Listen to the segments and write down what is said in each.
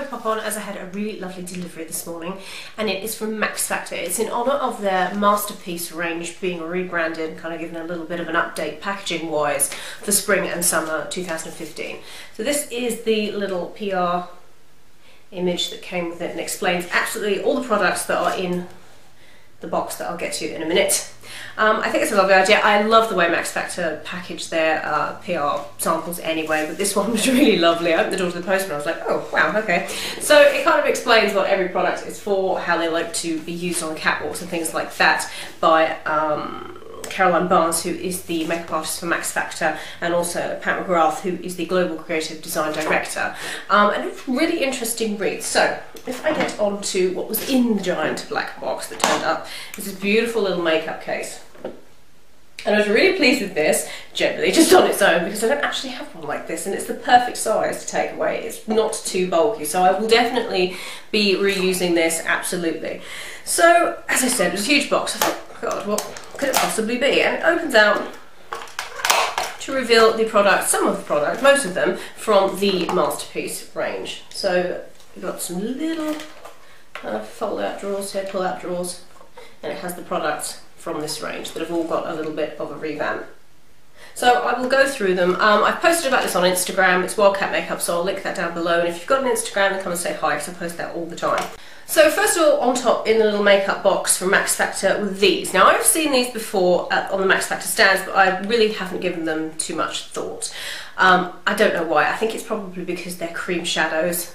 to pop on as I had a really lovely delivery this morning, and it is from Max Factor. It's in honour of their Masterpiece range being rebranded, kind of given a little bit of an update packaging wise for spring and summer 2015. So this is the little PR image that came with it and explains absolutely all the products that are in the box that I'll get to in a minute. I think it's a lovely idea. I love the way Max Factor package their PR samples anyway, but this one was really lovely. I opened the door to the postman, I was like, oh wow, okay. So it kind of explains what every product is for, how they like to be used on catwalks and things like that by Caroline Barnes, who is the makeup artist for Max Factor, and also Pat McGrath, who is the Global Creative Design Director. And it's a really interesting read. So if I get on to what was in the giant black box that turned up, it's this beautiful little makeup case. And I was really pleased with this, generally, just on its own, because I don't actually have one like this, and it's the perfect size to take away. It's not too bulky, so I will definitely be reusing this, absolutely. So, as I said, it was a huge box. I thought, God, what could it possibly be? And it opens out to reveal the product, some of the product, most of them, from the Masterpiece range. So we've got some little fold-out drawers here, pull-out drawers, and it has the products from this range that have all got a little bit of a revamp. So I will go through them. I've posted about this on Instagram. It's Wildcat Makeup, so I'll link that down below. And if you've got an Instagram, then come and say hi, because I post that all the time. So first of all, on top in the little makeup box from Max Factor with these. Now I've seen these before on the Max Factor stands, but I really haven't given them too much thought. I don't know why. I think it's probably because they're cream shadows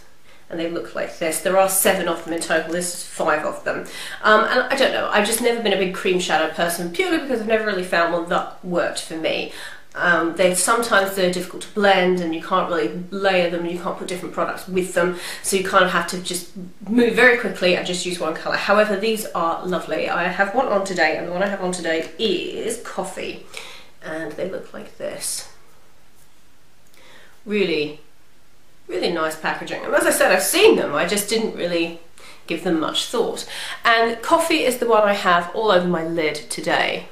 and they look like this. There are 7 of them in total, this is 5 of them. And I don't know, I've just never been a big cream shadow person, purely because I've never really found one that worked for me. Sometimes they're difficult to blend and you can't really layer them, you can't put different products with them, so you kind of have to just move very quickly and just use one colour. However, these are lovely. I have one on today, and the one I have on today is Coffee, and they look like this. Really nice packaging. And as I said, I've seen them, I just didn't really give them much thought. And Coffee is the one I have all over my lid today.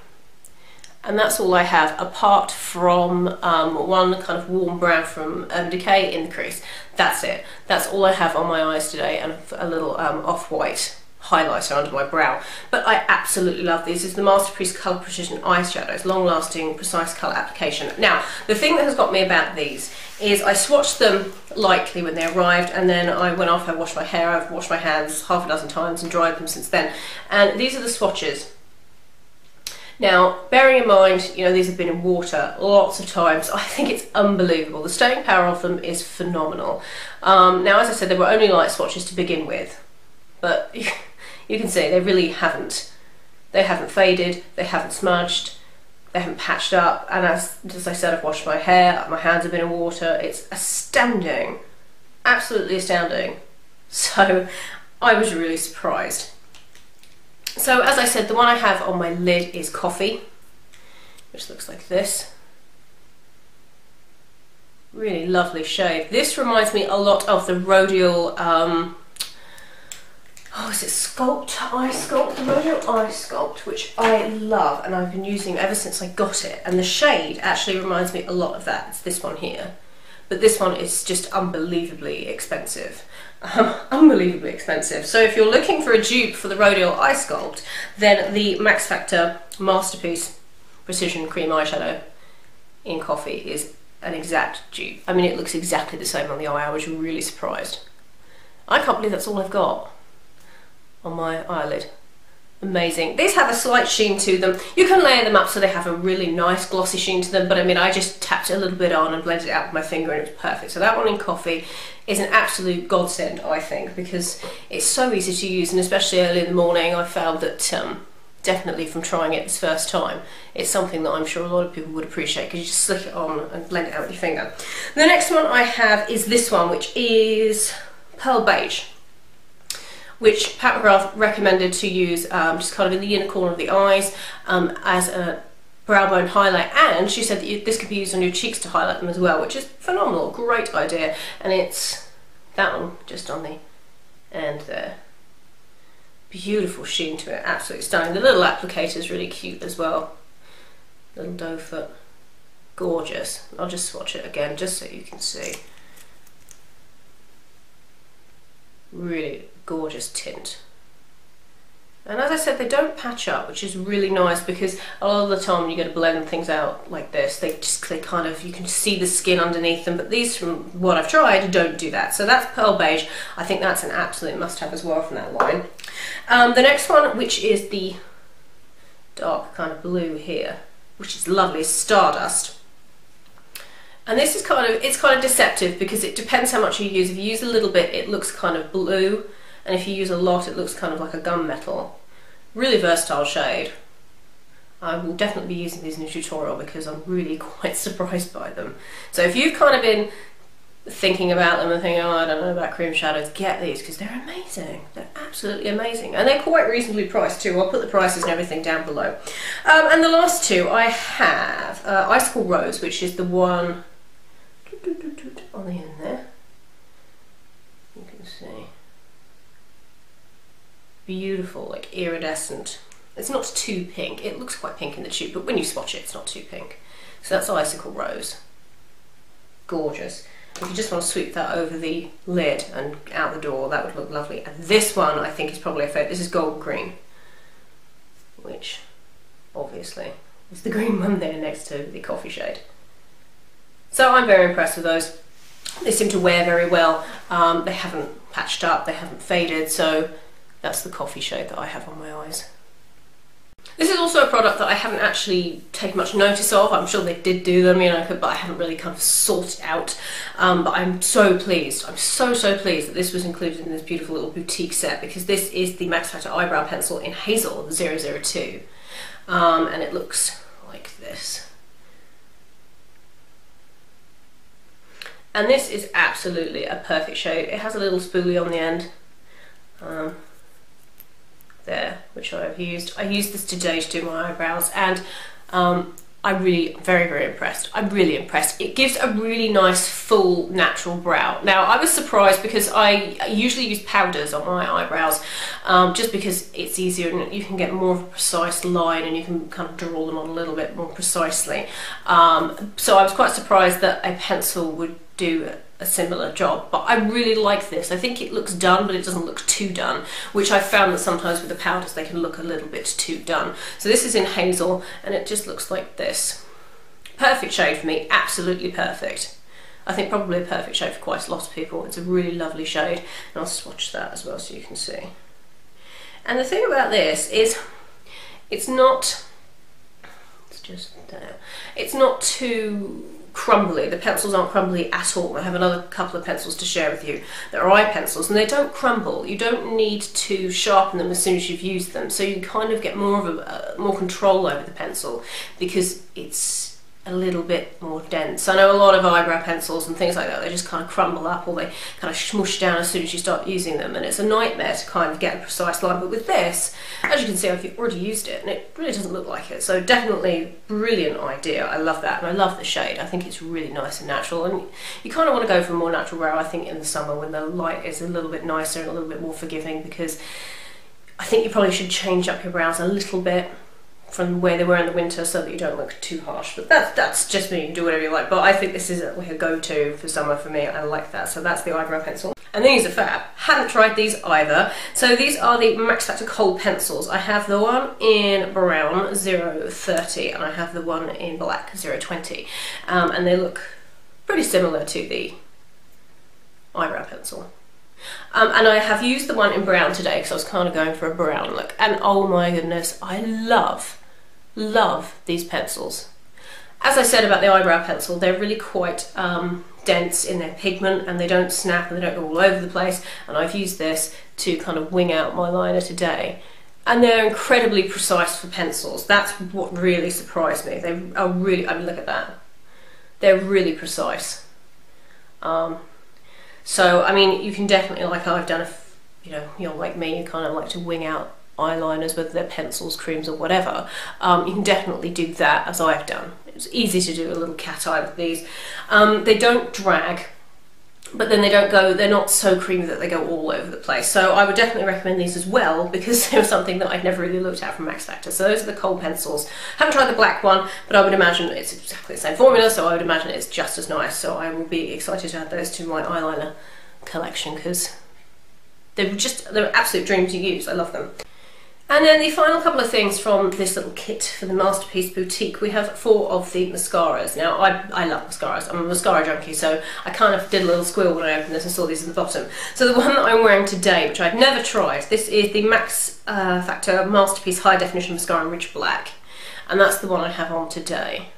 And that's all I have, apart from one kind of warm brown from Urban Decay in the crease. That's it. That's all I have on my eyes today, and a little off-white highlighter under my brow. But I absolutely love these. This is the Masterpiece Colour Precision Eyeshadows, long-lasting, precise colour application. Now, the thing that has got me about these is I swatched them lightly when they arrived, and then I went off, I washed my hair, I've washed my hands half a dozen times and dried them since then. And these are the swatches. Now, bearing in mind, you know, these have been in water lots of times, I think it's unbelievable. The staying power of them is phenomenal. Now, as I said, they were only light swatches to begin with, but you can see they really haven't. They haven't faded, they haven't smudged, they haven't patched up, and as I said, I've washed my hair, my hands have been in water. It's astounding, absolutely astounding. So I was really surprised. So as I said, the one I have on my lid is Coffee, which looks like this. Really lovely shade. This reminds me a lot of the Rodial, is it Sculpt Eye Sculpt? The Rodial Eye Sculpt, which I love and I've been using ever since I got it. And the shade actually reminds me a lot of that. It's this one here. But this one is just unbelievably expensive. Unbelievably expensive. So if you're looking for a dupe for the Rodial Eye Sculpt, then the Max Factor Masterpiece Precision Cream Eyeshadow in Coffee is an exact dupe. I mean, it looks exactly the same on the eye. I was really surprised. I can't believe that's all I've got on my eyelid. Amazing. These have a slight sheen to them. You can layer them up so they have a really nice glossy sheen to them, but I mean, I just tapped it a little bit on and blended it out with my finger and it was perfect. So that one in Coffee is an absolute godsend, I think, because it's so easy to use, and especially early in the morning, I found that definitely from trying it this first time, it's something that I'm sure a lot of people would appreciate, because you just slick it on and blend it out with your finger. The next one I have is this one, which is Pearl Beige, which Pat McGrath recommended to use just kind of in the inner corner of the eyes as a brow bone highlight, and she said that this could be used on your cheeks to highlight them as well, which is phenomenal, great idea. And it's that one just on the end there. Beautiful sheen to it, absolutely stunning. The little applicator is really cute as well. Little doe foot, gorgeous. I'll just swatch it again just so you can see. Really gorgeous tint. And as I said, they don't patch up, which is really nice, because a lot of the time when you go to blend things out like this, they kind of, you can see the skin underneath them, but these, from what I've tried, don't do that. So that's Pearl Beige. I think that's an absolute must-have as well from that line. The next one, which is the dark kind of blue here, which is lovely, Stardust. And this is it's kind of deceptive, because it depends how much you use. If you use a little bit, it looks kind of blue, and if you use a lot, it looks kind of like a gunmetal. Really versatile shade. I will definitely be using these in a tutorial, because I'm really quite surprised by them. So if you've kind of been thinking about them and thinking, oh, I don't know about cream shadows, get these, because they're amazing. They're absolutely amazing. And they're quite reasonably priced too. I'll put the prices and everything down below. And the last two I have Icicle Rose, which is the one on the end there. You can see. Beautiful, like iridescent. It's not too pink. It looks quite pink in the tube, but when you swatch it, it's not too pink. So that's Icicle Rose. Gorgeous. If you just want to sweep that over the lid and out the door, that would look lovely. And this one I think is probably a favourite. This is Gold Green, which obviously is the green one there next to the coffee shade. So I'm very impressed with those. They seem to wear very well. They haven't patched up, they haven't faded, so that's the coffee shade that I have on my eyes. This is also a product that I haven't actually taken much notice of. I'm sure they did do them, you know, but I haven't really kind of sought it out. But I'm so pleased. I'm so pleased that this was included in this beautiful little boutique set, because this is the Max Factor Eyebrow Pencil in Hazel, the 002. And it looks like this. And this is absolutely a perfect shade. It has a little spoolie on the end. There, which I've used. I used this today to do my eyebrows, and I'm really very impressed. I'm really impressed. It gives a really nice full natural brow. Now I was surprised, because I usually use powders on my eyebrows, just because it's easier and you can get more of a precise line and you can kind of draw them on a little bit more precisely. So I was quite surprised that a pencil would do a similar job, but I really like this. I think it looks done, but it doesn't look too done, which I found that sometimes with the powders they can look a little bit too done. So this is in Hazel, and it just looks like this. Perfect shade for me, absolutely perfect. I think probably a perfect shade for quite a lot of people. It's a really lovely shade, and I'll swatch that as well so you can see. And the thing about this is it's not too crumbly. The pencils aren't crumbly at all. I have another couple of pencils to share with you that are eye pencils, and they don't crumble. You don't need to sharpen them as soon as you've used them, so you kind of get more of more control over the pencil, because it's a little bit more dense. I know a lot of eyebrow pencils and things like that, they just kind of crumble up, or they kind of smush down as soon as you start using them, and it's a nightmare to kind of get a precise line. But with this, as you can see, I've already used it and it really doesn't look like it. So definitely brilliant idea. I love that, and I love the shade. I think it's really nice and natural, and you kind of want to go for a more natural brow, I think, in the summer when the light is a little bit nicer and a little bit more forgiving, because I think you probably should change up your brows a little bit from where they were in the winter, so that you don't look too harsh. But that's just me, you can do whatever you like, but I think this is like a go-to for summer for me. I like that. So that's the eyebrow pencil, and these are fab. Hadn't tried these either. So these are the Max Factor Kohl pencils. I have the one in brown 030, and I have the one in black 020, and they look pretty similar to the eyebrow pencil. And I have used the one in brown today because I was kind of going for a brown look, and oh my goodness, I love these pencils. As I said about the eyebrow pencil, they're really quite dense in their pigment, and they don't snap and they don't go all over the place, and I've used this to kind of wing out my liner today, and they're incredibly precise for pencils. That's what really surprised me. They are really, I mean, look at that, they're really precise. So I mean, you can definitely, like I've done, you're like me, you kind of like to wing out eyeliners, whether they're pencils, creams or whatever. You can definitely do that, as I've done. It's easy to do a little cat eye with these. They don't drag, but then they're not so creamy that they go all over the place. So I would definitely recommend these as well, because they were something that I'd never really looked at from Max Factor. So those are the Kohl pencils. Haven't tried the black one, but I would imagine it's exactly the same formula, so I would imagine it's just as nice. So I will be excited to add those to my eyeliner collection, because they're absolute dreams to use. I love them. And then the final couple of things from this little kit for the Masterpiece Boutique, we have 4 of the mascaras. Now, I love mascaras. I'm a mascara junkie, so I kind of did a little squeal when I opened this and saw these at the bottom. So the one that I'm wearing today, which I've never tried, this is the Max Factor Masterpiece High Definition Mascara in Rich Black. And that's the one I have on today.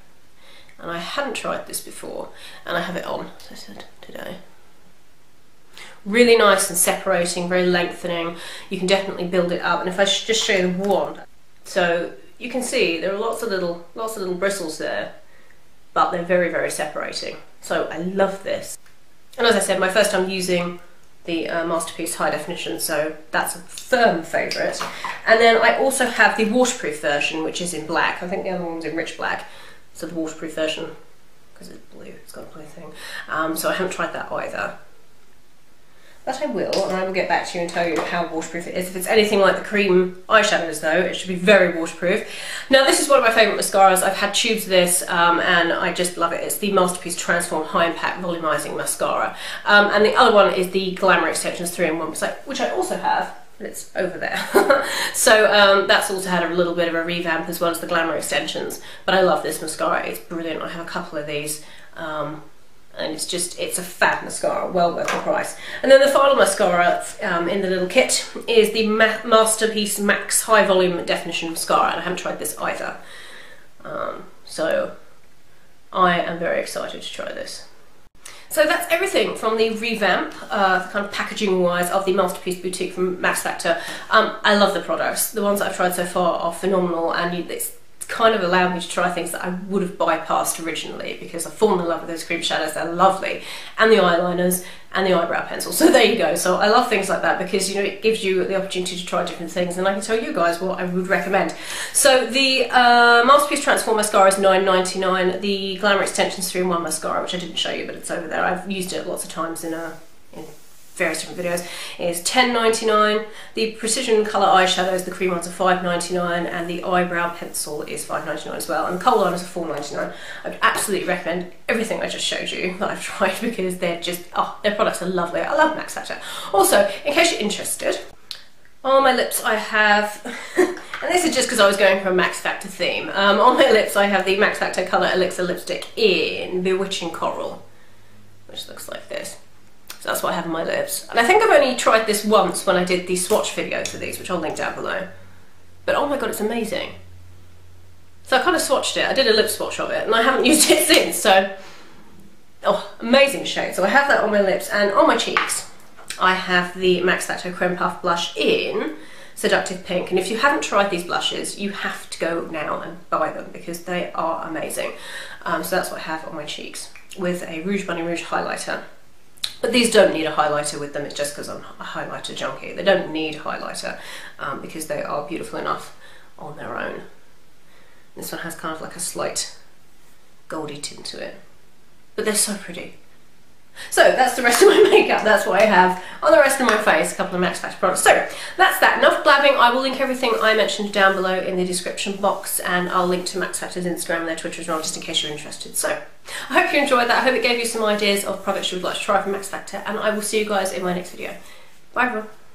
And I hadn't tried this before, and I have it on, as I said, today. Really nice and separating, very lengthening. You can definitely build it up. And if I just show you the wand, so you can see there are lots of little bristles there, but they're very, very separating. So I love this. And as I said, my first time using the Masterpiece High Definition, so that's a firm favourite. And then I also have the waterproof version, which is in black. I think the other one's in rich black. So the waterproof version, because it's blue, it's got a blue thing. So I haven't tried that either. But I will, and I will get back to you and tell you how waterproof it is. If it's anything like the cream eyeshadows though, it should be very waterproof. Now this is one of my favourite mascaras. I've had tubes of this and I just love it. It's the Masterpiece Transform High Impact Volumizing Mascara. And the other one is the Glamour Extensions 3-in-1, which I also have, but it's over there. So that's also had a little bit of a revamp as well as the Glamour Extensions. But I love this mascara, it's brilliant. I have a couple of these. And it's a fab mascara, well worth the price. And then the final mascara in the little kit is the Masterpiece Max High Volume Definition Mascara, and I haven't tried this either. So I am very excited to try this. So that's everything from the revamp, kind of packaging wise, of the Masterpiece Boutique from Max Factor. I love the products. The ones that I've tried so far are phenomenal, and it's kind of allowed me to try things that I would have bypassed originally, because I've fallen in love with those cream shadows. They're lovely, and the eyeliners and the eyebrow pencils. So there you go. So I love things like that because, you know, it gives you the opportunity to try different things, and I can tell you guys what I would recommend. So the Masterpiece Transform Mascara is $9.99. The Glamour Extensions 3-in-1 Mascara, which I didn't show you, but it's over there. I've used it lots of times in various different videos, is $10.99. The Precision Colour eyeshadows, the cream ones, are $5.99, and the eyebrow pencil is $5.99 as well, and the kohl liners are $4.99. I would absolutely recommend everything I just showed you that I've tried, because they're just, their products are lovely. I love Max Factor. Also, in case you're interested, on my lips I have, and this is just because I was going for a Max Factor theme, on my lips I have the Max Factor Colour Elixir lipstick in Bewitching Coral, which looks like this. So that's what I have on my lips. And I think I've only tried this once when I did the swatch video for these, which I'll link down below. But oh my god, it's amazing. So I kind of swatched it. I did a lip swatch of it, and I haven't used it since, so... amazing shade. So I have that on my lips, and on my cheeks I have the Max Factor Creme Puff Blush in Seductive Pink. And if you haven't tried these blushes, you have to go now and buy them, because they are amazing. So that's what I have on my cheeks, with a Rouge Bunny Rouge highlighter. But these don't need a highlighter with them, it's just because I'm a highlighter junkie. They don't need a highlighter because they are beautiful enough on their own. This one has kind of like a slight goldy tint to it. But they're so pretty. So that's the rest of my makeup. That's what I have on the rest of my face, a couple of Max Factor products. So that's that. Enough blabbing. I will link everything I mentioned down below in the description box, and I'll link to Max Factor's Instagram and their Twitter as well, just in case you're interested. So I hope you enjoyed that. I hope it gave you some ideas of products you would like to try from Max Factor, and I will see you guys in my next video. Bye everyone.